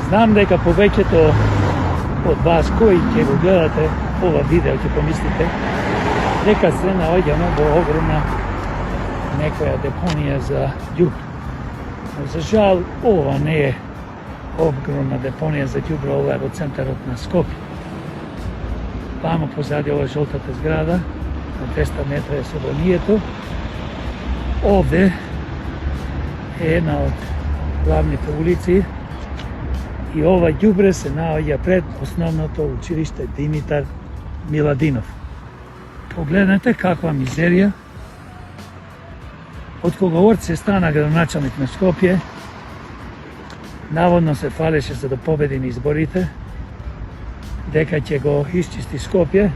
Знам дека повеќето од вас кои ќе го гледате ова видео ќе помислите дека се наоѓаме во огромна некоја депонија за ѓубре. Но за жал ова не е огромна депонија за ѓубре, ова е во центарот на Скопје. Вамо позади ова жолтата зграда, на 200 метра е собранието. Овде е една од главните улици и ова ѓубре се наоѓа пред основното училиште Димитар Миладинов. Погледнете каква мизерија. Од кога Орце стана градоначалник на Скопје, наводно се фалеше за да победи на изборите, дека ќе го исчисти Скопје,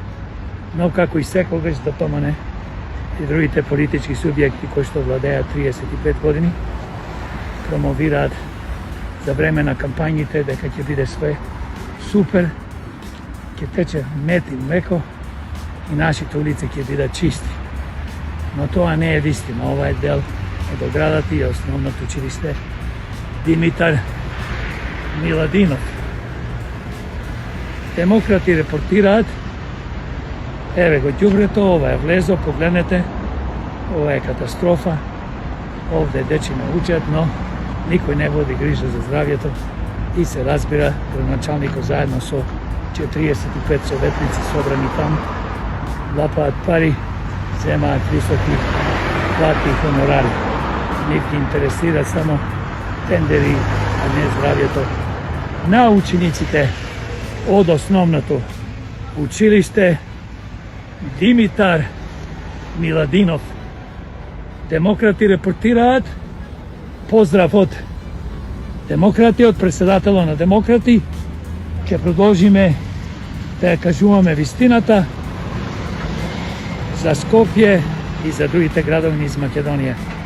но како и секогаш ДПМН и другите политички субјекти кои што владеат 35 години, промовираат за време на кампањите дека ќе биде све супер, ќе тече мед и млеко и нашите улици ќе бидат чисти. Но тоа не е вистина, ова е дел од оградата и основното училиште Димитар Миладинов. Демократи репортираат, еве го ѓубрето, ова е влезо, погледнете, ова е катастрофа, овде дечиме учат, но никој не води грижа за здравјето и се разбира, градоначалникот заедно со 45 советници собрани таму, лапаат пари, земаат високи плати и хонорари. Нив ги интересира само тендери, а не здравјето на учениците од основното училиште Димитар Миладинов. Демократи репортираат, поздрав од демократи, од председателот на демократи. Ќе продолжиме да ја кажуваме вистината за Скопје и за другите градови низ Македонија.